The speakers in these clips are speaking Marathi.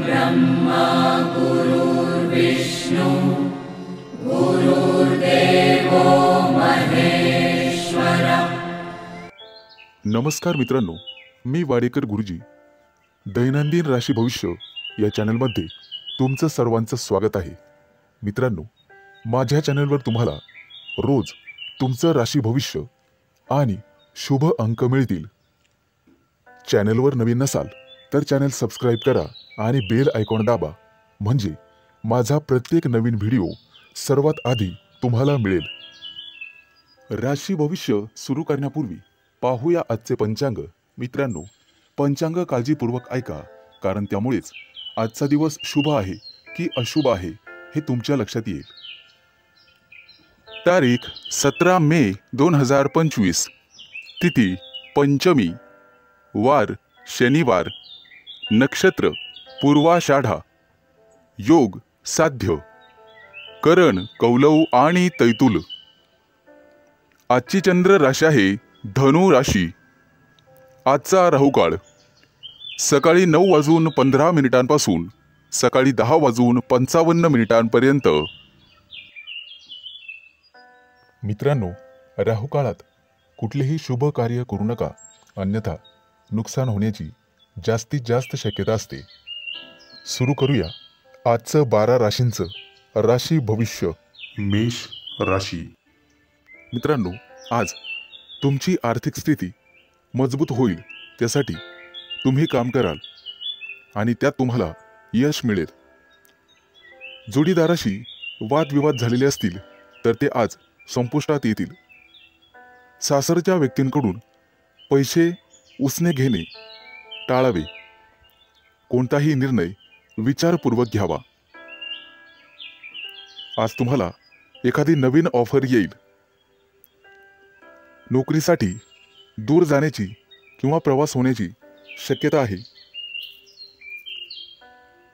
ब्रह्मा गुरुर्विष्णु गुरुर्देवो महेश्वर। नमस्कार मित्रांनो, मी वाडेकर गुरुजी दैनंदिन राशी भविष्य या चॅनलमध्ये तुमचं सर्वांचं स्वागत आहे। मित्रांनो, माझ्या चॅनलवर तुम्हाला रोज तुमचं राशी भविष्य आणि शुभ अंक मिळतील। चॅनलवर नवीन नसाल तर चॅनल सबस्क्राइब करा आणि बेल आयकॉन दाबा, म्हणजे माझा प्रत्येक नवीन व्हिडिओ सर्वात आधी तुम्हाला मिळेल। राशी भविष्य सुरू करण्यापूर्वी पाहूया आजचे पंचांग। मित्रांनो, पंचांग काळजीपूर्वक ऐका, कारण त्यामुळेच आजचा दिवस शुभ आहे की अशुभ आहे हे तुमच्या लक्षात येईल। तारीख 17 मे 2025, तिथी पंचमी, वार शनिवार, नक्षत्र पूर्वाषाढा, योग साध्य, करण कौलव आणि तैतुल। आजची चंद्र राशी आहे धनु राशी। आजचा राहुकाळ सकाळी 9:15 सकाळी 10:55 मित्रांनो, राहुकाळात कुठलेही शुभ कार्य करू नका, अन्यथा नुकसान होण्याची जास्तीत जास्त शक्यता असते। सुरू करूया आजचं 12 राशींचं राशी भविष्य। मेष राशी। मित्रांनो, आज तुमची आर्थिक स्थिती मजबूत होईल, त्यासाठी तुम्ही काम कराल आणि त्यात तुम्हाला यश मिळेल। जोडीदाराशी वादविवाद झालेले असतील तर ते आज संपुष्टात येतील। सासरच्या व्यक्तींकडून पैसे उसने घेणे टाळावे। कोणताही निर्णय विचारपूर्वक घ्यावा। आज तुम्हाला एखादी नवीन ऑफर येईल। नोकरीसाठी दूर जाण्याची किंवा प्रवास होण्याची शक्यता आहे।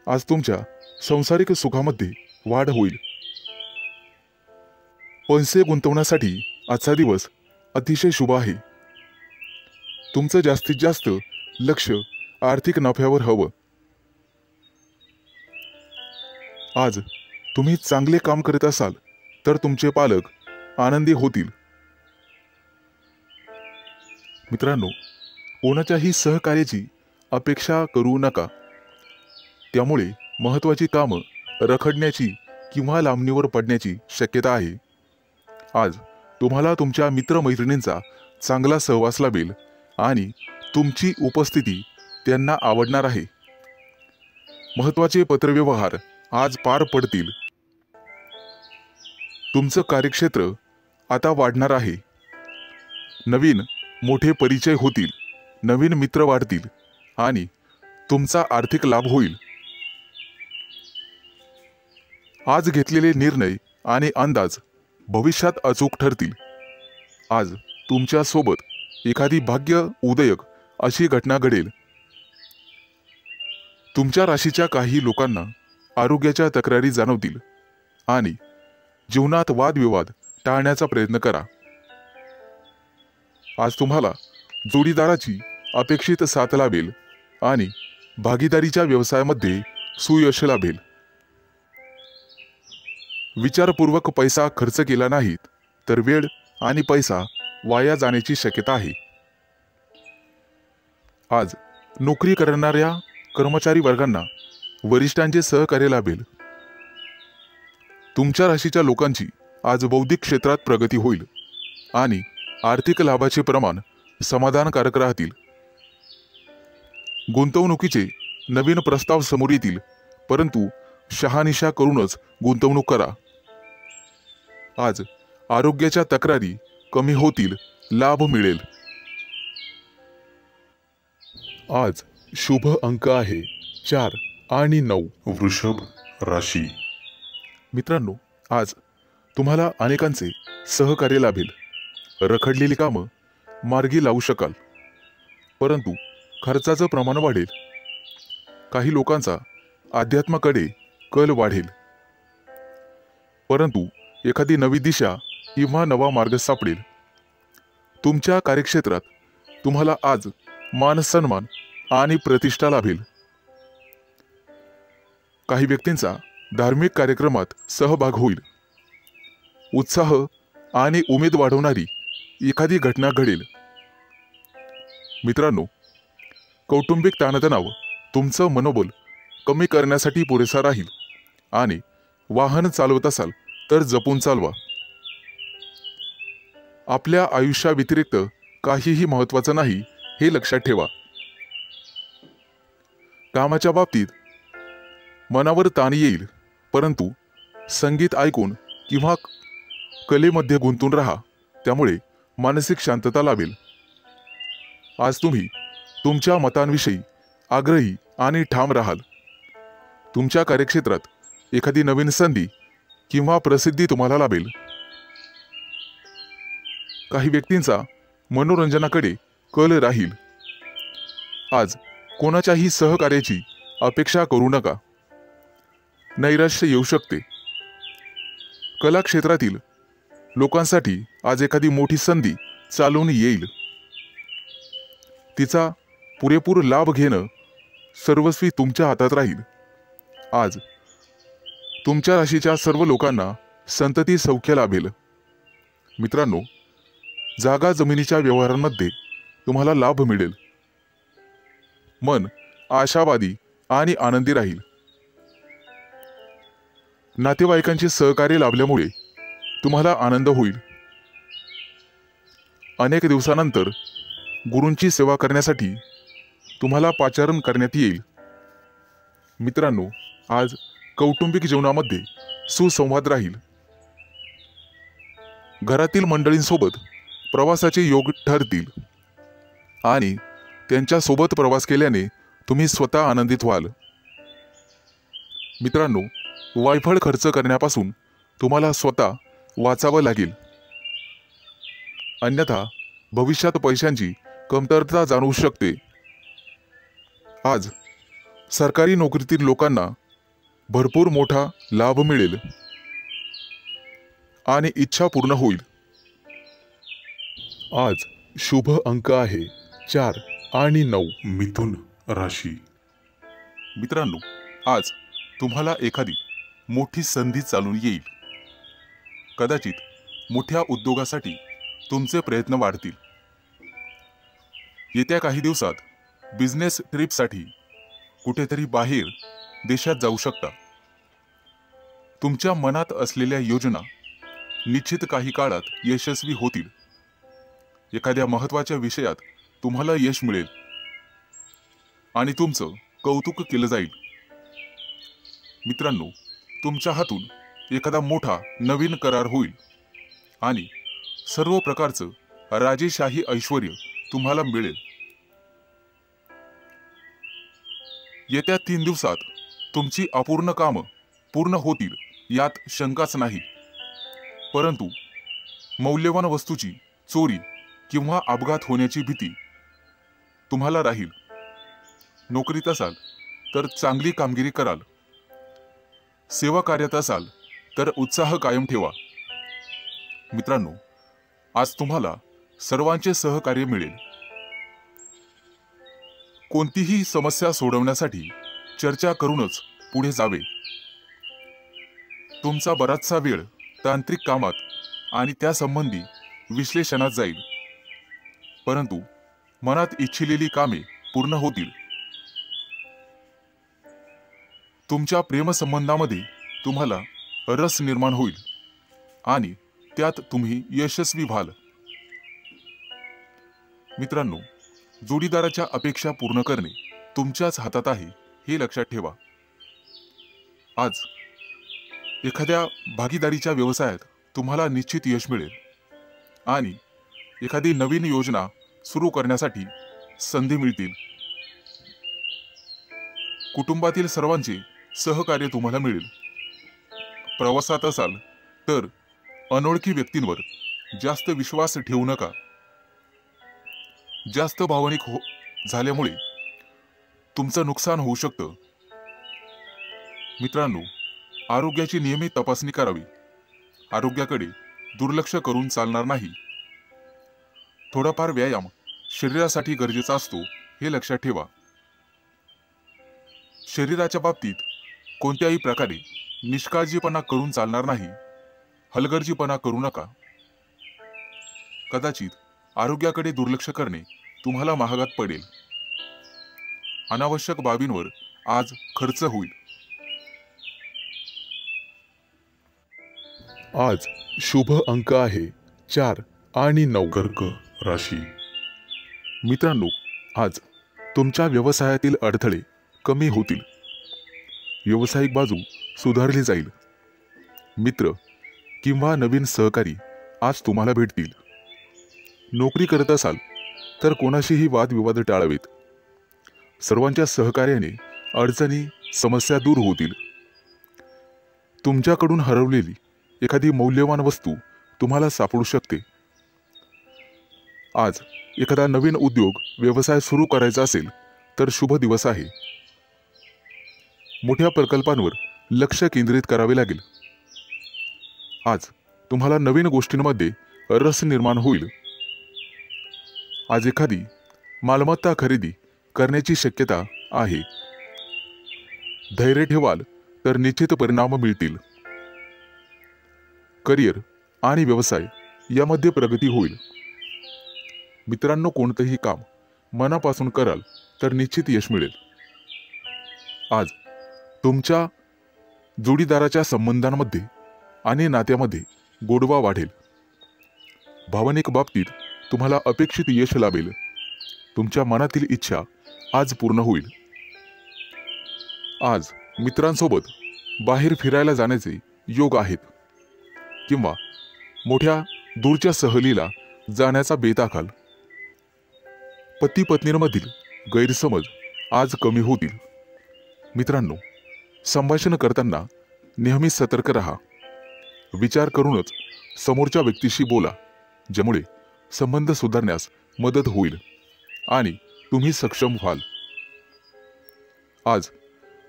आज तुमच्या सांसारिक सुखामध्ये वाढ होईल। पैसे गुंतवण्यासाठी आजचा दिवस अतिशय शुभ आहे। तुमचं जास्तीत जास्त लक्ष आर्थिक नफ्यावर हवं। आज तुम्ही चांगले काम करत असाल तर तुमचे पालक आनंदी होतील। मित्रांनो, कोणाच्याही सहकार्याची अपेक्षा करू नका, त्यामुळे महत्त्वाची कामं रखडण्याची किंवा लांबणीवर पडण्याची शक्यता आहे। आज तुम्हाला तुमच्या मित्रमैत्रिणींचा चांगला सहवास लाभेल आणि तुमची उपस्थिती त्यांना आवडणार आहे। महत्त्वाचे पत्रव्यवहार आज पार पडतील। तुमचं कार्यक्षेत्र आता वाढणार आहे। नवीन मोठे परिचय होतील, नवीन मित्र वाढतील आणि तुमचा आर्थिक लाभ होईल। आज घेतलेले निर्णय आणि अंदाज भविष्यात अचूक ठरतील। आज तुमच्या सोबत एखादी भाग्य उदयक अशी घटना घडेल। तुमच्या राशीच्या काही लोकांना आरोग्याच्या तक्रारी जाणवतील आणि जीवनात वादविवाद टाळण्याचा प्रयत्न करा। आज तुम्हाला जोडीदाराची अपेक्षित साथ लाभेल आणि भागीदारीच्या व्यवसायामध्ये सुयश लाभेल। विचारपूर्वक पैसा खर्च केला नाहीत तर वेळ आणि पैसा वाया जाण्याची शक्यता आहे। आज नोकरी करणाऱ्या कर्मचारी वर्गांना वरिष्ठांचे सहकार्य लाभेल। तुमच्या राशीच्या लोकांची आज बौद्धिक क्षेत्रात प्रगती होईल आणि आर्थिक लाभाचे प्रमाण समाधानकारक राहतील। गुंतवणुकीचे नवीन प्रस्ताव समोर येतील, परंतु शहानिशा करूनच गुंतवणूक करा। आज आरोग्याच्या तक्रारी कमी होतील, लाभ मिळेल। आज शुभ अंक आहे 4 आणि 9। वृषभ राशी। मित्रांनो, आज तुम्हाला अनेकांचे सहकार्य लाभेल। रखडलेली कामं मार्गी लावू शकाल, परंतु खर्चाचं प्रमाण वाढेल। काही लोकांचा अध्यात्माकडे कल वाढेल, परंतु एखादी नवी दिशा किंवा नवा मार्ग सापडेल। तुमच्या कार्यक्षेत्रात तुम्हाला आज मान सन्मान आणि प्रतिष्ठा लाभेल। काही व्यक्तींचा धार्मिक कार्यक्रमात सहभाग होईल. उत्साह आणि उमेद वाढवणारी एखादी घटना घडेल. मित्रांनो, कौटुंबिक ताणतणाव तुमचं मनोबल कमी करण्यासाठी पुरेसा राहील आणि वाहन चालवत असाल तर जपून चालवा. आपल्या आयुष्याव्यतिरिक्त काहीही महत्त्वाचं नाही हे लक्षात ठेवा. कामाच्या बाबतीत मनावर ताण येईल, परंतु संगीत ऐकून किंवा कलेमध्ये गुंतून राहा, त्यामुळे मानसिक शांतता लाभेल. आज तुम्ही तुमच्या मतांविषयी आग्रही आणि ठाम राहाल. तुमच्या कार्यक्षेत्रात एखादी नवीन संधी किंवा प्रसिद्धी तुम्हाला लाभेल. काही व्यक्तींचा मनोरंजनाकडे कल राहील. आज कोणाच्याही सहकार्याची अपेक्षा करू नका. नैराश्य येऊ शकते. कला क्षेत्रातील लोकांसाठी आज एखादी मोठी संधी चालून येईल. तिचा पुरेपूर लाभ घेणं सर्वस्वी तुमच्या हातात राहील. आज तुमच्या राशीच्या सर्व लोकांना संतती सौख्य लाभेल. मित्रांनो, जागा जमिनीच्या व्यवहारांमध्ये तुम्हाला लाभ मिळेल. मन आशावादी आणि आनंदी राहील. नातेवाईकांचे सहकार्य लाभल्यामुळे तुम्हाला आनंद होईल. अनेक दिवसानंतर गुरूंची सेवा करण्यासाठी तुम्हाला पाचारण करण्यात येईल. मित्रांनो, आज कौटुंबिक जीवनामध्ये सुसंवाद राहील. घरातील मंडळींसोबत प्रवासाचे योग ठरतील आणि त्यांच्यासोबत प्रवास केल्याने तुम्ही स्वतः आनंदित व्हाल. मित्रांनो, वायफळ खर्च करण्यापासून तुम्हाला स्वतः वाचावं लागेल, अन्यथा भविष्यात पैशांची कमतरता जाणवू शकते. आज सरकारी नोकरीतील लोकांना भरपूर मोठा लाभ मिळेल आणि इच्छा पूर्ण होईल. आज शुभ अंक आहे 4 आणि 9. मिथुन राशी. मित्रांनो, आज तुम्हाला एखादी मोठी संधी चालून येईल. कदाचित मोठ्या उद्योगासाठी तुमचे प्रयत्न वाढतील. येत्या काही दिवसात बिझनेस ट्रिपसाठी कुठेतरी बाहेर देशात जाऊ शकता. तुमच्या मनात असलेल्या योजना निश्चित काही काळात यशस्वी होतील. एखाद्या महत्त्वाच्या विषयात तुम्हाला यश मिळेल आणि तुमचं कौतुक केलं जाईल. मित्रांनो, तुमच्या हातून एखादा मोठा नवीन करार होईल आणि सर्व प्रकारचं राजेशाही ऐश्वर्य तुम्हाला मिळेल. येत्या 3 दिवसात तुमची अपूर्ण कामं पूर्ण होतील यात शंकाच नाही. परंतु मौल्यवान वस्तूची चोरी किंवा अपघात होण्याची भीती तुम्हाला राहील. नोकरीत असाल तर चांगली कामगिरी कराल. सेवा कार्यात असाल तर उत्साह कायम ठेवा. मित्रांनो, आज तुम्हाला सर्वांचे सहकार्य मिळेल. कोणतीही समस्या सोडवण्यासाठी चर्चा करूनच पुढे जावे. तुमचा बराचसा वेळ तांत्रिक कामात आणि त्यासंबंधी विश्लेषणात जाईल. परंतु मनात इच्छिलेली कामे पूर्ण होतील. तुमच्या प्रेमसंबंधामध्ये तुम्हाला रस निर्माण होईल आणि त्यात तुम्ही यशस्वी व्हाल. मित्रांनो, जोडीदाराच्या अपेक्षा पूर्ण करणे तुमच्याच हातात आहे हे लक्षात ठेवा. आज एखाद्या भागीदारीच्या व्यवसायात तुम्हाला निश्चित यश मिळेल आणि एखादी नवीन योजना सुरू करण्यासाठी संधी मिळतील. कुटुंबातील सर्वांचे सहकार्य तुम्हाला मिळेल. प्रवासात असाल तर अनोळखी व्यक्तींवर जास्त विश्वास ठेवू नका. जास्त भावनिक झाल्यामुळे तुमचं नुकसान होऊ शकतं. मित्रांनो, आरोग्याची नियमित तपासणी करावी. आरोग्याकडे दुर्लक्ष करून चालणार नाही. थोडाफार व्यायाम शरीरासाठी गरजेचा असतो हे लक्षात ठेवा. शरीराच्या बाबतीत कोणत्याही प्रकारे निष्काळजीपणा करून चालणार नाही, हलगर्जीपणा करू नका. कदाचित आरोग्याकडे दुर्लक्ष करणे तुम्हाला महागात पडेल. अनावश्यक बाबींवर आज खर्च होईल. आज शुभ अंक आहे 4 आणि 9. कर्क राशी. मित्रांनो, आज तुमच्या व्यवसायातील अडथळे कमी होतील. व्यावसायिक बाजू सुधारली जाईल. मित्र किंवा नवीन सहकारी आज तुम्हाला भेटतील. नोकरी करत असाल तर कोणाशीही वादविवाद टाळावेत. सर्वांच्या सहकार्याने अडचणी समस्या दूर होतील. तुमच्याकडून हरवलेली एखादी मौल्यवान वस्तू तुम्हाला सापडू शकते. आज एखादा नवीन उद्योग व्यवसाय सुरू करायचा असेल तर शुभ दिवस आहे. मोठ्या प्रकल्पांवर लक्ष केंद्रित करावे लागेल. आज तुम्हाला नवीन गोष्टींमध्ये रस निर्माण होईल. आज एखादी मालमत्ता खरेदी करण्याची शक्यता आहे. धैर्य ठेवाल तर निश्चित परिणाम मिळतील. करिअर आणि व्यवसाय यामध्ये प्रगती होईल. मित्रांनो, कोणतेही काम मनापासून कराल तर निश्चित यश मिळेल. आज तुमच्या जोडीदाराच्या संबंधांमध्ये आणि नात्यामध्ये गोडवा वाढेल. भावनिक बाबतीत तुम्हाला अपेक्षित यश लाभेल. तुमच्या मनातील इच्छा आज पूर्ण होईल. आज मित्रांसोबत बाहेर फिरायला जाण्याचे योग आहेत किंवा मोठ्या दूरच्या सहलीला जाण्याचा बेत आखाल. पती पत्नींमधील गैरसमज आज कमी होतील. मित्रांनो, संभाषण करताना नेहमी सतर्क राहा. विचार करूनच समोरच्या व्यक्तीशी बोला, ज्यामुळे संबंध सुधारण्यास मदत होईल आणि तुम्ही सक्षम व्हाल. आज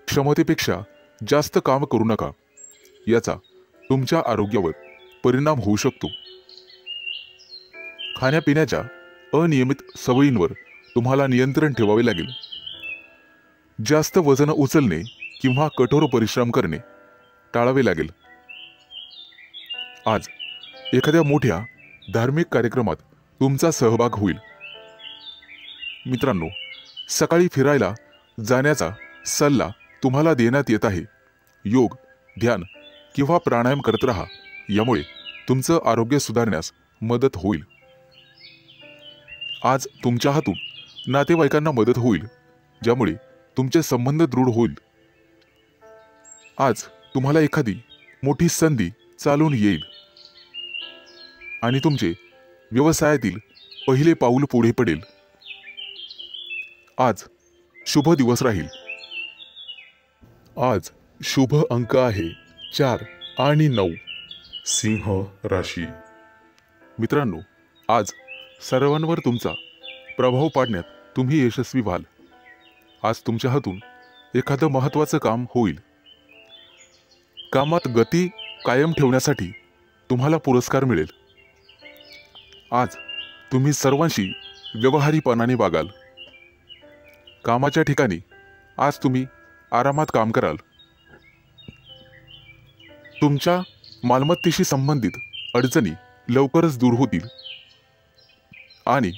क्षमतेपेक्षा जास्त काम करू नका. याचा तुमच्या आरोग्यावर परिणाम होऊ शकतो. खाण्यापिण्याच्या अनियमित सवयींवर तुम्हाला नियंत्रण ठेवावे लागेल. जास्त वजन उचलणे किंवा कठोर परिश्रम करणे टाळावे लागेल. आज एखाद्या मोठ्या धार्मिक कार्यक्रमात तुमचा सहभाग होईल. मित्रांनो, सकाळी फिरायला जाण्याचा सल्ला तुम्हाला देण्यात येत आहे. योग, ध्यान किंवा प्राणायाम करत राहा. यामुळे तुमचं आरोग्य सुधारण्यास मदत होईल. आज तुमच्या हातून नातेवाईकांना मदत होईल, ज्यामुळे तुमचे संबंध दृढ होईल. आज तुम्हाला एखादी मोठी संधी चालून येईल आणि तुमचे व्यवसायातील पहिले पाऊल पुढे पडेल. आज शुभ दिवस राहील. आज शुभ अंक आहे 4 आणि 9. सिंह राशी. मित्रांनो, आज सर्वांवर तुमचा प्रभाव पाडण्यात तुम्ही यशस्वी व्हाल. आज तुमच्या हातून एखादं महत्त्वाचं काम होईल. कामात गती कायम ठेवण्यासाठी तुम्हाला पुरस्कार मिळेल. आज तुम्ही सर्वांशी व्यवहारीपणाने वागाल. कामाच्या ठिकाणी आज तुम्ही आरामात काम कराल. तुमच्या मालमत्तेशी संबंधित अडचणी लवकरच दूर होतील आणि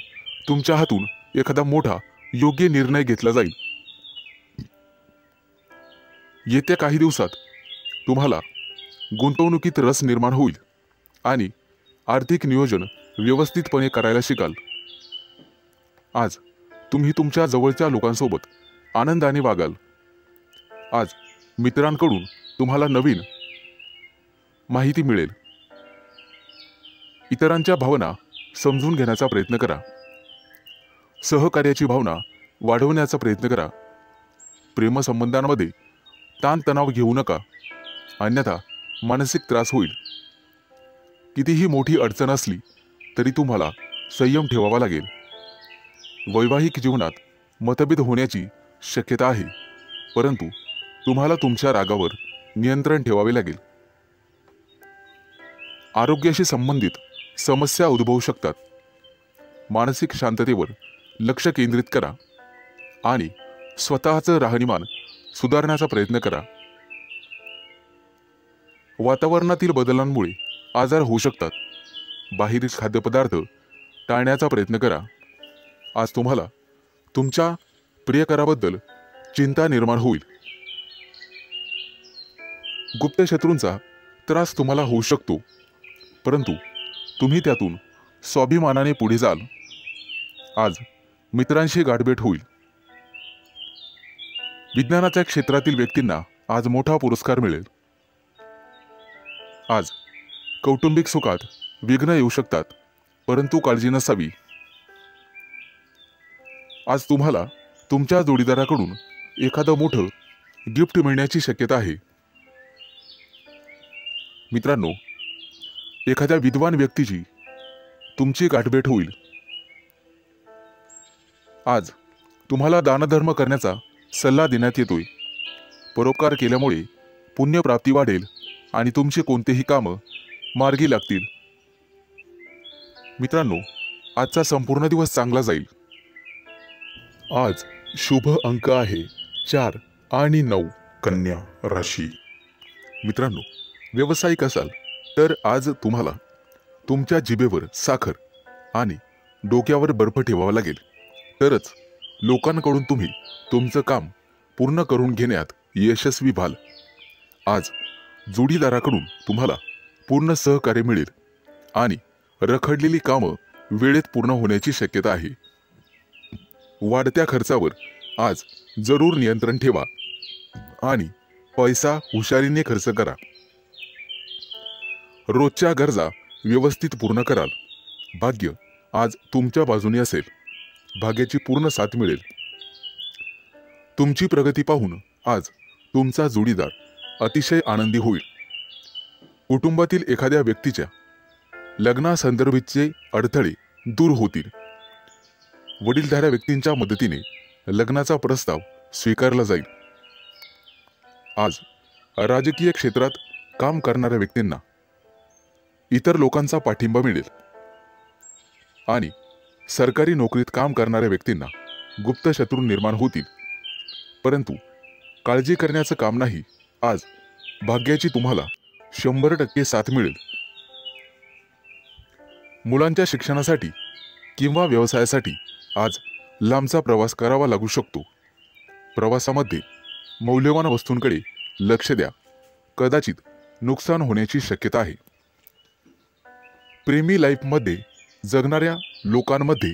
तुमच्या हातून एखादा मोठा योग्य निर्णय घेतला जाईल. येत्या काही दिवसात तुम्हाला गुंतवणुकीत रस निर्माण होईल आणि आर्थिक नियोजन व्यवस्थितपणे करायला शिकाल. आज तुम्ही तुमच्या जवळच्या लोकांसोबत आनंदाने वागाल. आज मित्रांकडून तुम्हाला नवीन माहिती मिळेल. इतरांच्या भावना समजून घेण्याचा प्रयत्न करा. सहकार्याची भावना वाढवण्याचा प्रयत्न करा. प्रेमसंबंधांमध्ये ताणतणाव घेऊ नका, अन्यथा मानसिक त्रास होईल. कितीही मोठी अडचण असली तरी तुम्हाला संयम ठेवावा लागेल. वैवाहिक जीवनात मतभेद होण्याची शक्यता आहे, परंतु तुम्हाला तुमच्या रागावर नियंत्रण ठेवावे लागेल. आरोग्याशी संबंधित समस्या उद्भवू शकतात. मानसिक शांततेवर लक्ष केंद्रित करा आणि स्वतःचं राहणीमान सुधारण्याचा प्रयत्न करा. वातावरणातील बदलांमुळे आजार होऊ शकतात. बाहेरील खाद्यपदार्थ टाळण्याचा प्रयत्न करा. आज तुम्हाला तुमच्या प्रियकराबद्दल चिंता निर्माण होईल. गुप्त शत्रूंचा त्रास तुम्हाला होऊ शकतो, परंतु तुम्ही त्यातून स्वाभिमानाने पुढे जाल. आज मित्रांशी गाठभेट होईल. विज्ञानाच्या क्षेत्रातील व्यक्तींना आज मोठा पुरस्कार मिळेल. आज कौटुंबिक सुखात विघ्न येऊ शकतात, परंतु काळजी नसावी. आज तुम्हाला तुमच्या जोडीदाराकडून एखादं मोठं गिफ्ट मिळण्याची शक्यता आहे. मित्रांनो, एखाद्या विद्वान व्यक्तीची तुमची गाठभेट होईल. आज तुम्हाला दानधर्म करण्याचा सल्ला देण्यात येतोय. परोपकार केल्यामुळे पुण्यप्राप्ती वाढेल आणि तुमची कोणतेही कामं मार्गी लागतील. मित्रांनो, आजचा संपूर्ण दिवस चांगला जाईल. आज शुभ अंक आहे 4 आणि 9. कन्या राशी. मित्रांनो, व्यावसायिक असाल तर आज तुम्हाला तुमच्या जिभेवर साखर आणि डोक्यावर बर्फ ठेवावा लागेल, तरच लोकांकडून तुम्ही तुमचं काम पूर्ण करून घेण्यात यशस्वी व्हाल. आज जोडीदाराकडून तुम्हाला पूर्ण सहकार्य मिळेल आणि रखडलेली कामं वेळेत पूर्ण होण्याची शक्यता आहे. वाढत्या खर्चावर आज जरूर नियंत्रण ठेवा आणि पैसा हुशारीने खर्च करा. रोजच्या गरजा व्यवस्थित पूर्ण कराल. भाग्य आज तुमच्या बाजूने असेल. भाग्याची पूर्ण साथ मिळेल. तुमची प्रगती पाहून आज तुमचा जोडीदार अतिशय आनंदी होईल. कुटुंबातील एखाद्या व्यक्तीच्या लग्नासंदर्भाचे अडथळे दूर होतील. वडीलधाऱ्या व्यक्तींच्या मदतीने लग्नाचा प्रस्ताव स्वीकारला जाईल. आज राजकीय क्षेत्रात काम करणाऱ्या व्यक्तींना इतर लोकांचा पाठिंबा मिळेल आणि सरकारी नोकरीत काम करणाऱ्या व्यक्तींना गुप्त शत्रू निर्माण होतील, परंतु काळजी करण्याचं काम नाही. आज भाग्याची तुम्हाला 100% साथ मिळेल. मुलांच्या शिक्षणासाठी किंवा व्यवसायासाठी आज लांबचा प्रवास करावा लागू शकतो. प्रवासामध्ये मौल्यवान वस्तूंकडे लक्ष द्या. कदाचित नुकसान होण्याची शक्यता आहे. प्रेमी लाईफमध्ये जगणाऱ्या लोकांमध्ये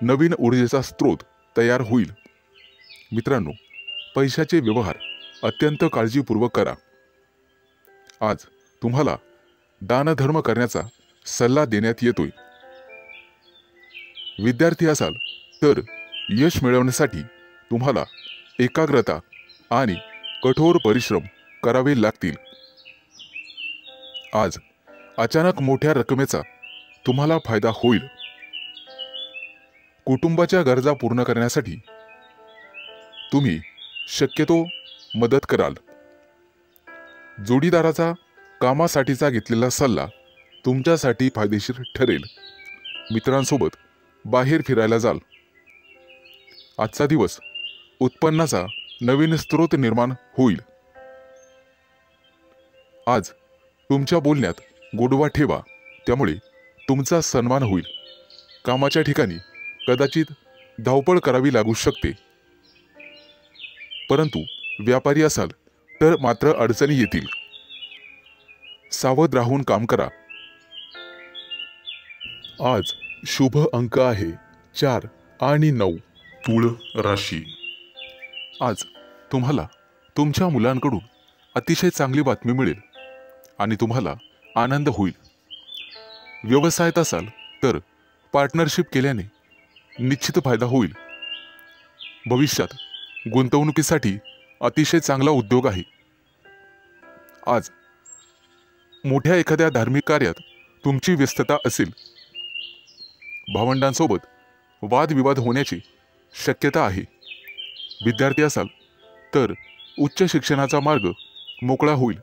नवीन ऊर्जेचा स्रोत तयार होईल. मित्रांनो, पैशाचे व्यवहार अत्यंत काळजीपूर्वक करा. आज तुम्हाला दानधर्म करण्याचा सल्ला देण्यात येतोय. विद्यार्थी असाल तर यश मिळवण्यासाठी तुम्हाला एकाग्रता आणि कठोर परिश्रम करावे लागतील. आज अचानक मोठ्या रकमेचा तुम्हाला फायदा होईल. कुटुंबाच्या गरजा पूर्ण करण्यासाठी तुम्ही शक्यतो मदत कराल. जोडीदाराचा कामासाठीचा घेतलेला सल्ला तुमच्यासाठी फायदेशीर ठरेल. मित्रांसोबत बाहेर फिरायला जाल. आजचा दिवस उत्पन्नाचा नवीन स्रोत निर्माण होईल. आज तुमच्या बोलण्यात गोडवा ठेवा, त्यामुळे तुमचा सन्मान होईल. कामाच्या ठिकाणी कदाचित धावपळ करावी लागू शकते, परंतु व्यापारी असाल तर मात्र अडचणी येतील. सावध राहून काम करा. आज शुभ अंक आहे 4 आणि 9. तुळ राशी. आज तुम्हाला तुमच्या मुलांकडून अतिशय चांगली बातमी मिळेल आणि तुम्हाला आनंद होईल. व्यवसायात असाल तर पार्टनरशिप केल्याने निश्चित फायदा होईल. भविष्यात गुंतवणुकीसाठी अतिशय चांगला उद्योग आहे. आज मोठ्या एखाद्या धार्मिक कार्यात तुमची व्यस्तता असेल. भावंडांसोबत वादविवाद होण्याची शक्यता आहे. विद्यार्थी असाल तर उच्च शिक्षणाचा मार्ग मोकळा होईल.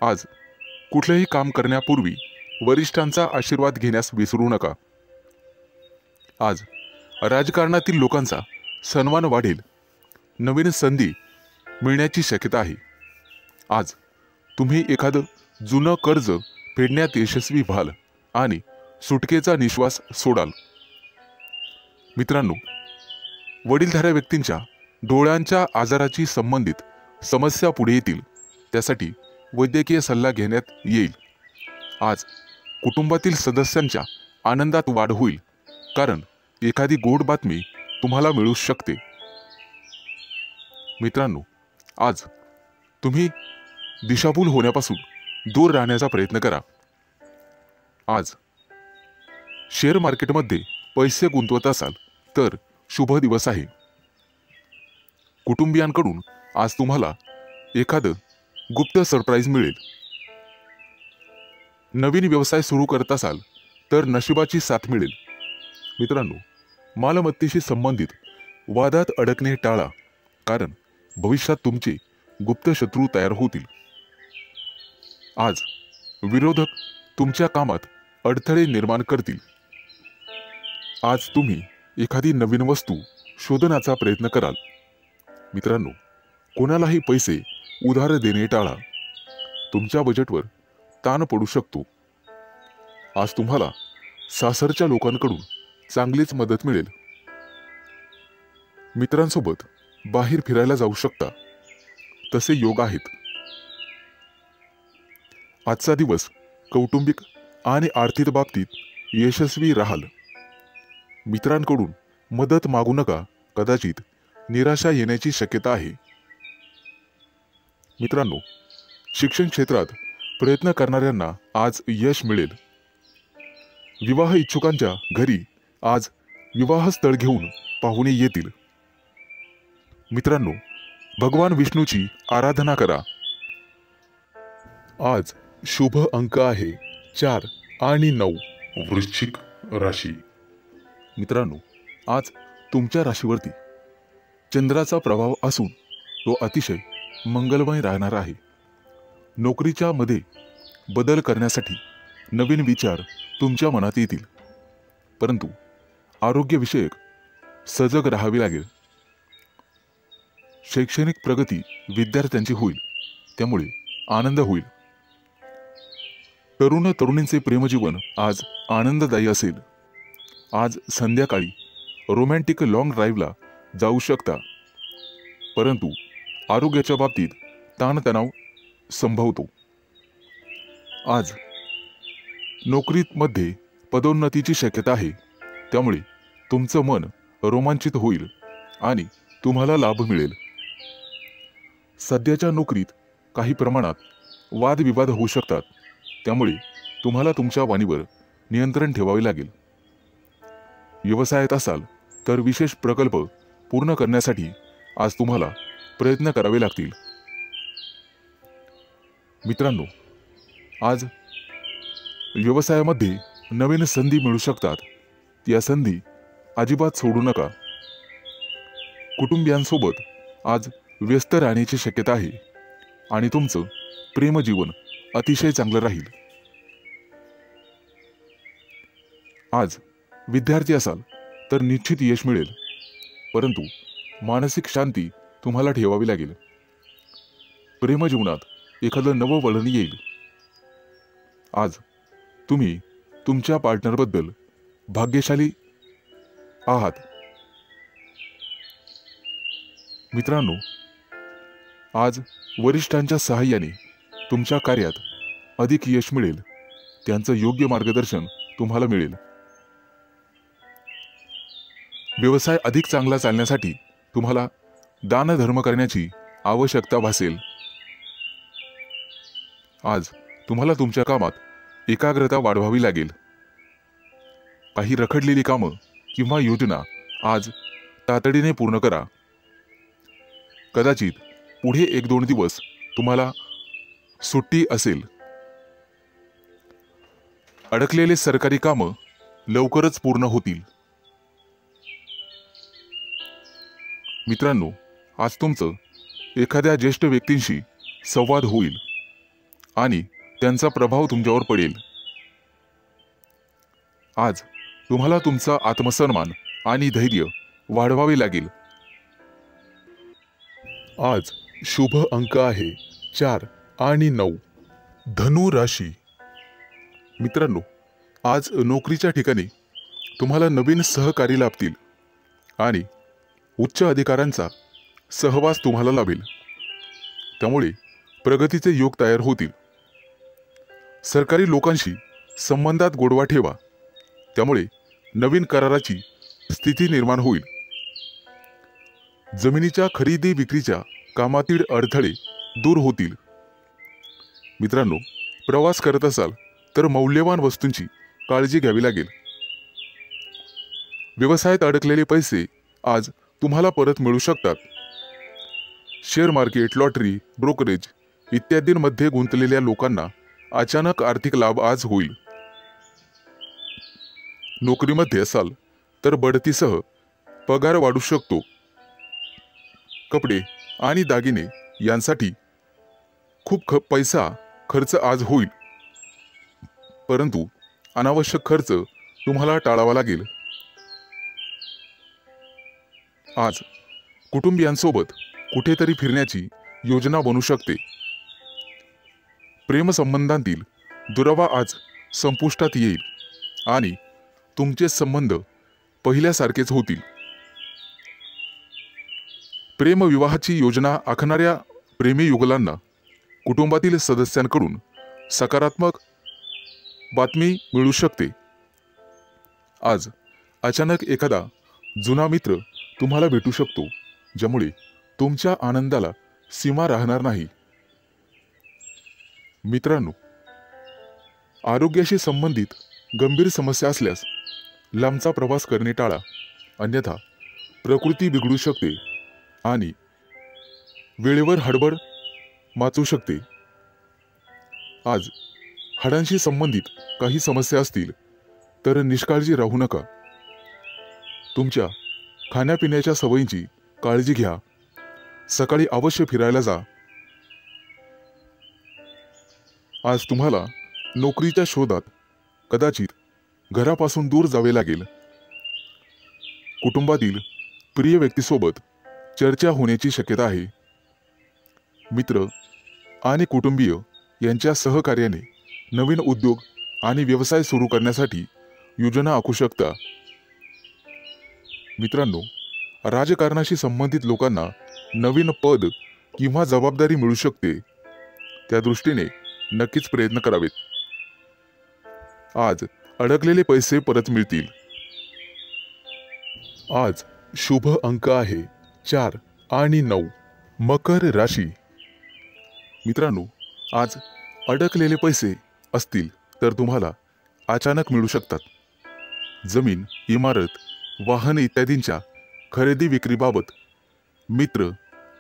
आज कुठलेही काम करण्यापूर्वी वरिष्ठांचा आशीर्वाद घेण्यास विसरू नका. आज राजकारणातील लोकांचा सन्मान वाढेल. नवीन संधी मिळण्याची शक्यता आहे. आज तुम्ही एखादं जुनं कर्ज फेडण्यात यशस्वी व्हाल आणि सुटकेचा निश्वास सोडाल. मित्रांनो, वडीलधाऱ्या व्यक्तींच्या डोळ्यांच्या आजाराची संबंधित समस्या पुढे येतील, त्यासाठी वैद्यकीय सल्ला घेण्यात येईल. आज कुटुंबातील सदस्यांच्या आनंदात वाढ होईल, कारण एखादी गोड बातमी तुम्हाला मिळू शकते. मित्रांनो, आज तुम्ही दिशाभूल होण्यापासून दूर राहण्याचा प्रयत्न करा. आज शेअर मार्केटमध्ये पैसे गुंतवत असाल तर शुभ दिवस आहे. कुटुंबियांकडून आज तुम्हाला एखादं गुप्त सरप्राईज मिळेल. नवीन व्यवसाय सुरू करत असाल तर नशिबाची साथ मिळेल. मित्रांनो, मालमत्तेशी संबंधित वादात अडकणे टाळा, कारण भविष्यात तुमचे गुप्त शत्रू तयार होतील. आज विरोधक तुमच्या कामात अडथळे निर्माण करतील. आज तुम्ही एखादी नवीन वस्तू शोधण्याचा प्रयत्न कराल. मित्रांनो, कोणालाही पैसे उधार देणे टाळा. तुमच्या बजेटवर ताण पडू शकतो. आज तुम्हाला सासरच्या लोकांकडून चांगलीच मदत मिळेल. मित्रांसोबत बाहेर फिरायला जाऊ शकता, तसे योग आहेत. आजचा दिवस कौटुंबिक आणि आर्थिक बाबतीत यशस्वी राहाल. मित्रांकडून मदत मागू नका, कदाचित निराशा येण्याची शक्यता आहे. मित्रांनो, शिक्षण क्षेत्रात प्रयत्न करणाऱ्यांना आज यश मिळेल. विवाह इच्छुकांच्या घरी आज विवाहस्थळ घेऊन पाहुणे येतील. मित्रांनो, भगवान विष्णूची आराधना करा. आज शुभ अंक आहे 4 आणि 9. वृश्चिक राशी. मित्रांनो, आज तुमच्या राशीवरती चंद्राचा प्रभाव असून तो अतिशय मंगलमय राहणार आहे. नोकरीच्या मध्ये बदल करण्यासाठी नवीन विचार तुमच्या मनात येतील, परंतु आरोग्यविषयक सजग राहावे लागेल. शैक्षणिक प्रगती विद्यार्थ्यांची होईल, त्यामुळे आनंद होईल. तरुण तरुणींचे प्रेमजीवन आज आनंददायी असेल. आज संध्याकाळी रोमॅन्टिक लॉंग ड्राईव्हला जाऊ शकता, परंतु आरोग्याच्या बाबतीत ताणतणाव संभवतो. आज नोकरीमध्ये पदोन्नतीची शक्यता आहे, त्यामुळे तुमचं मन रोमांचित होईल आणि तुम्हाला लाभ मिळेल. सध्याच्या नोकरीत काही प्रमाणात वादविवाद होऊ शकतात, त्यामुळे तुम्हाला तुमच्या वाणीवर नियंत्रण ठेवावे लागेल. व्यवसायात असाल तर विशेष प्रकल्प पूर्ण करण्यासाठी आज तुम्हाला प्रयत्न करावे लागतील. मित्रांनो, आज व्यवसायामध्ये नवीन संधी मिळू शकतात. या संधी अजिबात सोडू नका. कुटुंबियांसोबत आज व्यस्त राहण्याची शक्यता आहे आणि तुमचं प्रेमजीवन अतिशय चांगलं राहील. आज विद्यार्थी असाल तर निश्चित यश मिळेल, परंतु मानसिक शांती तुम्हाला ठेवावी लागेल. प्रेमजीवनात एखादं नवं वळण येईल. आज तुम्ही तुमच्या पार्टनरबद्दल भाग्यशाली आहात. मित्रांनो, आज वरिष्ठांच्या सहाय्याने तुमच्या कार्यात अधिक यश मिळेल. त्यांचं योग्य मार्गदर्शन तुम्हाला मिळेल. व्यवसाय अधिक चांगला चालण्यासाठी तुम्हाला दानधर्म करण्याची आवश्यकता भासेल. आज तुम्हाला तुमच्या कामात एकाग्रता वाढवावी लागेल. काही रखडलेली कामं किंवा योजना आज तातडीने पूर्ण करा. कदाचित पुढे 1-2 दिवस तुम्हाला सुट्टी असेल. अडकलेले सरकारी कामं लवकरच पूर्ण होतील. मित्रांनो, आज तुमचं एखाद्या ज्येष्ठ व्यक्तींशी संवाद होईल आणि त्यांचा प्रभाव तुमच्यावर पडेल. आज तुम्हाला तुमचा आत्मसन्मान आणि धैर्य वाढवावे लागेल. आज शुभ अंक आहे 4 आणि 9. धनु राशी मित्रांनो, आज नोकरीच्या ठिकाणी तुम्हाला नवीन सहकारी लाभतील आणि उच्च अधिकाऱ्यांचा सहवास तुम्हाला लाभेल, त्यामुळे प्रगतीचे योग तयार होतील। सरकारी लोकांशी संबंधात गोडवा ठेवा, त्यामुळे नवीन कराराची स्थिती निर्माण होईल। जमिनीच्या खरेदी विक्रीच्या कामातील अडथळे दूर होतील। मित्रांनो, प्रवास करत असाल तर मौल्यवान वस्तूंची काळजी घ्यावी लागेल। व्यवसायात अडकलेले पैसे आज तुम्हाला परत मिळू शकतात। शेअर मार्केट, लॉटरी, ब्रोकरेज इत्यादींमध्ये गुंतलेल्या लोकांना अचानक आर्थिक लाभ आज होईल। नोकरीमध्ये असाल तर बढतीसह पगार वाढू शकतो। कपडे आणि दागिने यांसाठी खूप पैसा खर्च आज होईल, परंतु अनावश्यक खर्च तुम्हाला टाळावा लागेल। आज कुटुंबियांसोबत कुठेतरी फिरण्याची योजना बनू शकते। प्रेमसंबंधांतील दुरावा आज संपुष्टात येईल आणि तुमचे संबंध पहिल्यासारखेच होतील। प्रेमविवाहाची योजना आखणाऱ्या प्रेमी युगलांना कुटुंबातील सदस्यांकडून सकारात्मक बातमी मिळू शकते। आज अचानक एखादा जुना मित्र तुम्हाला भेटू शकतो, ज्यामुळे तुमच्या आनंदाला सीमा राहणार नाही। मित्रांनो, आरोग्याशी संबंधित गंभीर समस्या असल्यास लांबचा प्रवास करणे टाळा, अन्यथा प्रकृती बिघडू शकते आणि वेळेवर हडबड माचू शकते। आज हाडांशी संबंधित काही समस्या असतील तर निष्काळजी राहू नका। तुमच्या खाण्यापिण्याच्या सवयींची काळजी घ्या। सकाळी अवश्य फिरायला जा। आज तुम्हाला नोकरीच्या शोधात कदाचित घरापासून दूर जावे लागेल। कुटुंबातील प्रिय व्यक्तीसोबत चर्चा होण्याची शक्यता आहे। मित्र आणि कुटुंबीय यांच्या सहकार्याने नवीन उद्योग आणि व्यवसाय सुरू करण्यासाठी योजना आखू शकता। मित्रांनो, राजकारणाशी संबंधित लोकांना नवीन पद किंवा जबाबदारी मिळू शकते, त्या दृष्टीने नक्कीच प्रयत्न करावेत। आज अडकलेले पैसे परत मिळतील। आज शुभ अंक आहे 4 आणि 9। मकर राशी मित्रांनो, आज अडकलेले पैसे असतील तर तुम्हाला अचानक मिळू शकतात। जमीन, इमारत, वाहन इत्यादींच्या खरेदी विक्रीबाबत मित्र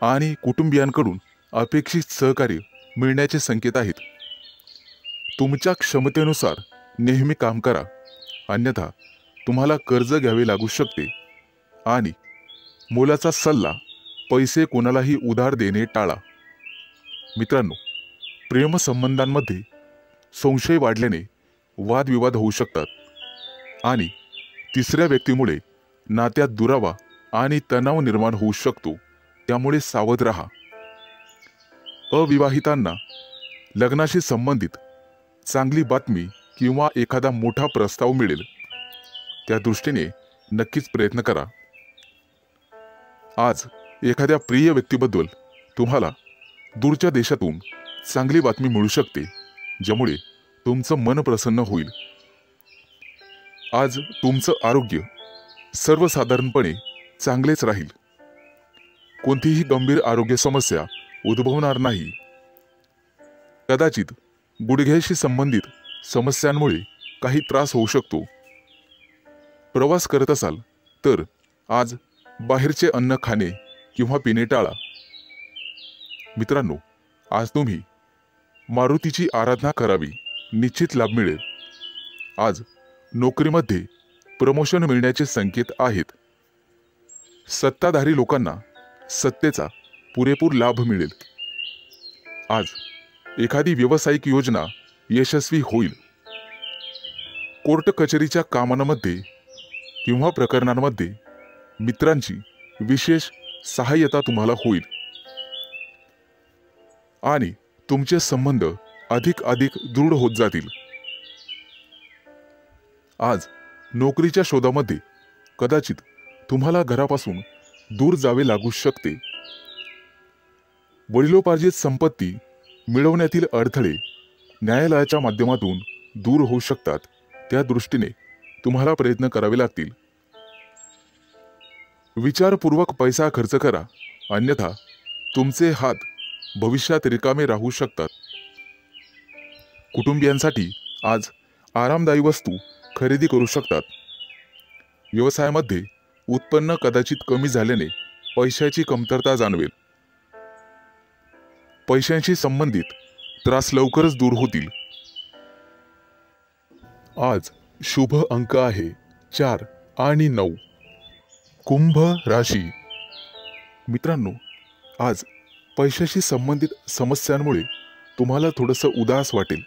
आणि कुटुंबियांकडून अपेक्षित सहकार्य मिळण्याचे संकेत आहेत। तुमच्या क्षमतेनुसार नेहमी काम करा, अन्यथा तुम्हाला कर्ज घ्यावे लागू शकते आणि मोलाचा सल्ला पैसे कोणालाही उधार देणे टाळा। मित्रांनो, प्रेमसंबंधांमध्ये संशय वाढल्याने वादविवाद होऊ शकतात आणि तिसऱ्या व्यक्तीमुळे नात्यात दुरावा आणि तणाव निर्माण होऊ शकतो, त्यामुळे सावध राहा। अविवाहितांना लग्नाशी संबंधित चांगली बातमी किंवा एखादा मोठा प्रस्ताव मिळेल, त्या दृष्टीने नक्कीच प्रयत्न करा। आज एखाद्या प्रिय व्यक्तीबद्दल तुम्हाला दूरच्या देशातून चांगली बातमी मिळू शकते, ज्यामुळे तुमचं मन प्रसन्न होईल। आज तुमचं आरोग्य सर्वसाधारणपणे चांगलेच राहील। कोणतीही गंभीर आरोग्य समस्या उद्भवणार नाही। कदाचित गुडघ्याशी संबंधित समस्यांमुळे काही त्रास होऊ शकतो। प्रवास करत असाल तर आज बाहेरचे अन्न खाणे किंवा पिणे टाळा। मित्रांनो, आज तुम्ही मारुतीची आराधना करावी, निश्चित लाभ मिळेल। आज नोकरीमध्ये प्रमोशन मिळण्याचे संकेत आहेत। सत्ताधारी लोकांना सत्तेचा पुरेपूर लाभ मिळेल। आज एखादी व्यावसायिक योजना यशस्वी होईल। कोर्ट कचेरीच्या कामांमध्ये किंवा प्रकरणांमध्ये मित्रांची विशेष सहाय्यता तुम्हाला होईल आणि तुमचे संबंध अधिक दृढ होत जातील। आज नोकरीच्या शोधामध्ये कदाचित तुम्हाला घरापासून दूर जावे लागू शकते। वडिलोपार्जित संपत्ती मिळवण्यातील अडथळे न्यायालयाच्या माध्यमातून दूर होऊ शकतात, त्या दृष्टीने तुम्हाला प्रयत्न करावे लागतील। विचारपूर्वक पैसा खर्च करा, अन्यथा तुमचे हात भविष्यात रिकामे राहू शकतात। कुटुंबियांसाठी आज आरामदायी वस्तू खरेदी करू शकतात। व्यवसायामध्ये उत्पन्न कदाचित कमी झाल्याने पैशाची कमतरता जाणवेल। पैशांशी संबंधित त्रास लवकरच दूर होतील। आज शुभ अंक आहे 4 आणि 9। कुंभ राशी। मित्रांनो, आज पैशाशी संबंधित समस्यांमुळे तुम्हाला थोडंसं उदास वाटेल,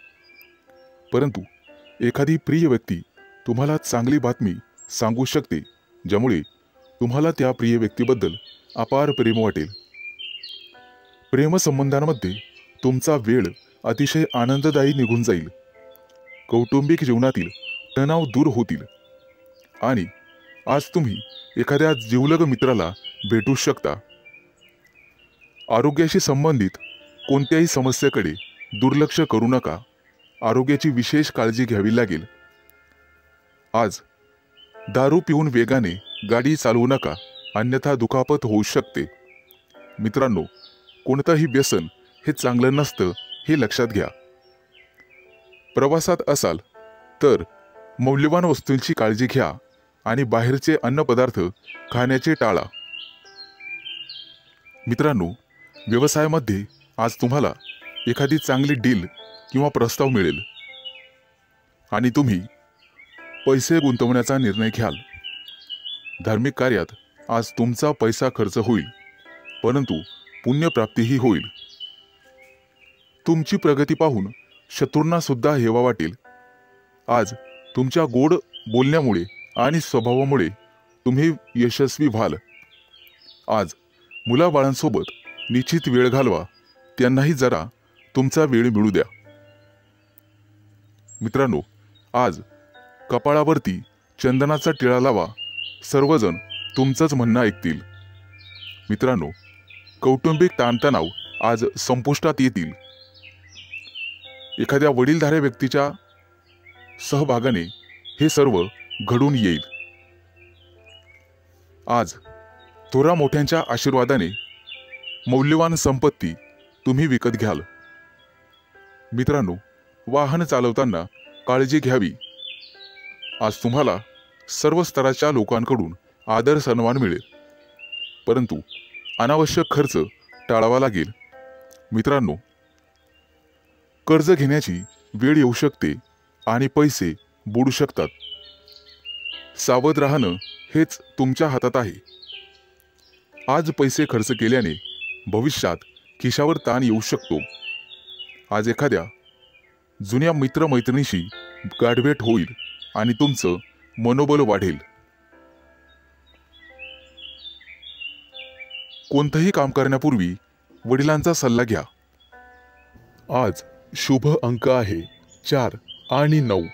परंतु एखादी प्रिय व्यक्ती तुम्हाला चांगली बातमी सांगू शकते, ज्यामुळे तुम्हाला त्या प्रिय व्यक्तीबद्दल अपार प्रेम वाटेल। प्रेमसंबंधांमध्ये तुमचा वेळ अतिशय आनंददायी निघून जाईल। कौटुंबिक जीवनातील तणाव दूर होतील आणि आज तुम्ही एखाद्या जिवलग मित्राला भेटू शकता। आरोग्याशी संबंधित कोणत्याही समस्येकडे दुर्लक्ष करू नका, आरोग्याची विशेष काळजी घ्यावी लागेल। आज दारू पिऊन वेगाने गाडी चालवू नका, अन्यथा दुखापत होऊ शकते। मित्रांनो, कोणतंही व्यसन हे चांगलं नसतं, हे लक्षात घ्या। प्रवासात असाल तर मौल्यवान वस्तूंची काळजी घ्या आणि बाहेरचे अन्नपदार्थ खाण्याचे टाळा। मित्रांनो, व्यवसायामध्ये आज तुम्हाला एखादी चांगली डील किंवा प्रस्ताव मिळेल आणि तुम्ही पैसे गुंतवण्याचा निर्णय घ्याल। धार्मिक कार्यात आज तुमचा पैसा खर्च होईल, परंतु पुण्यप्राप्तीही होईल। तुमची प्रगती पाहून शत्रूंना सुद्धा हेवा वाटेल। आज तुमच्या गोड बोलण्यामुळे आणि स्वभावामुळे तुम्ही यशस्वी व्हाल। आज मुलाबाळांसोबत निश्चित वेळ घालवा, त्यांनाही जरा तुमचा वेळ मिळू द्या। मित्रांनो, आज कपाळावरती चंदनाचा टिळा लावा, सर्वजण तुमचंच म्हणणं ऐकतील। मित्रांनो, कौटुंबिक ताणतणाव आज संपुष्टात येतील। एखाद्या वडीलधाऱ्या व्यक्तीच्या सहभागाने हे सर्व घडून येईल। आज थोरा मोठ्यांच्या आशीर्वादाने मौल्यवान संपत्ती तुम्ही विकत घ्याल। मित्रांनो, वाहन चालवताना काळजी घ्यावी। आज तुम्हाला सर्व स्तराच्या लोकांकडून आदर सन्मान मिळेल, परंतु अनावश्यक खर्च टाळावा लागेल। मित्रांनो, कर्ज घेण्याची वेळ येऊ शकते आणि पैसे बुडू शकतात। सावध राहणं हेच तुमच्या हातात आहे। आज पैसे खर्च केल्याने भविष्यात खिशावर ताण येऊ शकतो। आज एखाद्या जुन्या मित्रमैत्रिणीशी गाठभेट होईल आणि तुमचं मनोबल वाढेल। कोणतंही काम करण्यापूर्वी वडिलांचा सल्ला घ्या। आज शुभ अंक आहे 4 आणि 9।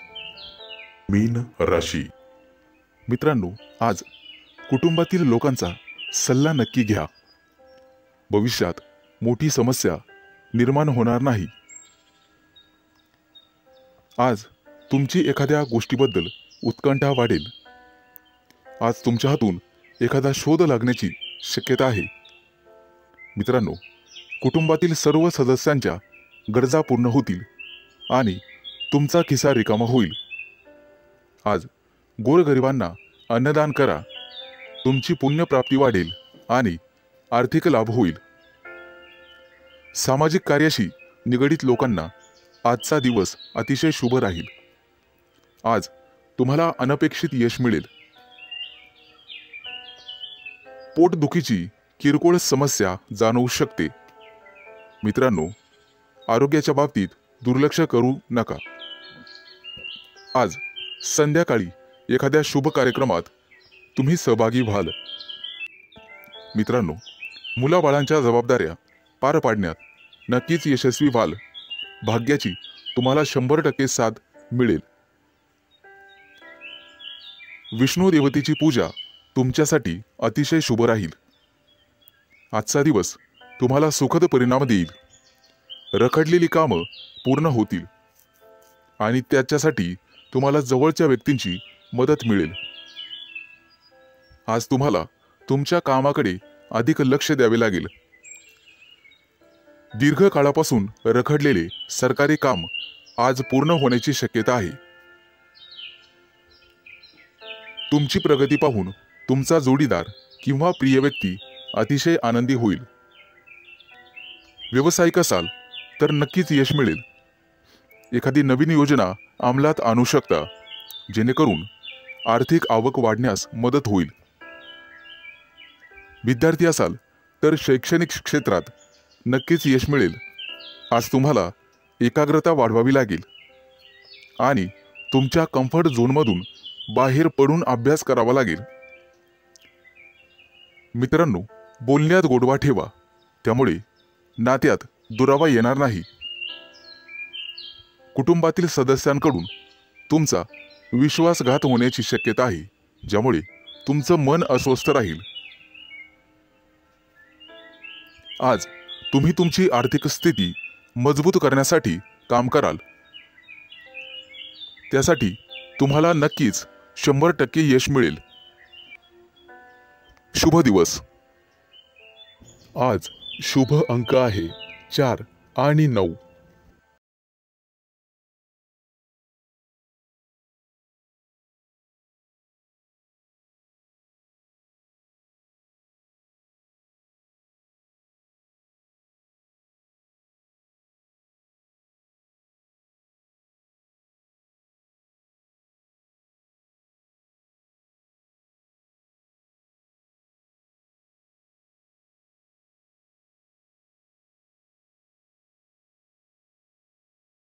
मीन राशी। मित्रांनो, आज कुटुंबातील लोकांचा सल्ला नक्की घ्या। भविष्यात मोठी समस्या निर्माण होणार नाही। आज तुमची एखाद्या गोष्टीबद्दल उत्कंठा वाढेल। आज तुमच्या हातून एखादा शोध लागण्याची शक्यता आहे। मित्रांनो, कुटुंबातील सर्व सदस्यांच्या गरजा पूर्ण होतील आणि तुमचा खिसा रिकामा होईल। आज गोरगरिबांना अन्नदान करा, तुमची पुण्यप्राप्ती वाढेल आणि आर्थिक लाभ होईल। सामाजिक कार्याशी निगडित लोकांना आजचा दिवस अतिशय शुभ राहील। आज तुम्हाला अनपेक्षित यश मिळेल। पोटदुखीची किरकोळ समस्या जाणवू शकते। मित्रांनो, आरोग्याच्या बाबतीत दुर्लक्ष करू नका। आज संध्याकाळी एखाद्या शुभ कार्यक्रमात तुम्ही सहभागी व्हाल। मित्रांनो, मुलाबाळांच्या जबाबदाऱ्या पार पाडण्यात नक्कीच यशस्वी व्हाल। भाग्याची तुम्हाला 100% साथ मिळेल. विष्णू देवतेची पूजा तुमच्यासाठी अतिशय शुभ राहील. आजचा दिवस तुम्हाला सुखद परिणाम देईल. रखडलेली कामं पूर्ण होतील आणि त्याच्यासाठी तुम्हाला जवळच्या व्यक्तींची मदत मिळेल. आज तुम्हाला तुमच्या कामाकडे अधिक लक्ष द्यावे लागेल. दीर्घकाळापासून रखडलेले सरकारी काम आज पूर्ण होण्याची शक्यता आहे. तुमची प्रगती पाहून तुमचा जोडीदार किंवा प्रिय व्यक्ती अतिशय आनंदी होईल. व्यावसायिक असाल तर नक्कीच यश मिळेल. एखादी नवीन योजना अंमलात आणू शकता, जेणेकरून आर्थिक आवक वाढण्यास मदत होईल. विद्यार्थी असाल तर शैक्षणिक क्षेत्रात नक्कीच यश मिळेल. आज तुम्हाला एकाग्रता वाढवावी लागेल आणि तुमच्या कम्फर्ट झोनमधून बाहेर पडून अभ्यास करावा लागेल. मित्रांनो, बोलण्यात गोडवा ठेवा, त्यामुळे नात्यात दुरावा येणार नाही. कुटुंबातील सदस्यांकडून तुमचा विश्वासघात होण्याची शक्यता आहे, ज्यामुळे तुमचं मन अस्वस्थ राहील. आज तुम्ही तुमची आर्थिक स्थिती मजबूत करण्यासाठी काम कराल. त्यासाठी तुम्हाला नक्कीच 100% यश मिळेल. शुभ दिवस. आज शुभ अंक आहे 4 आणि 9.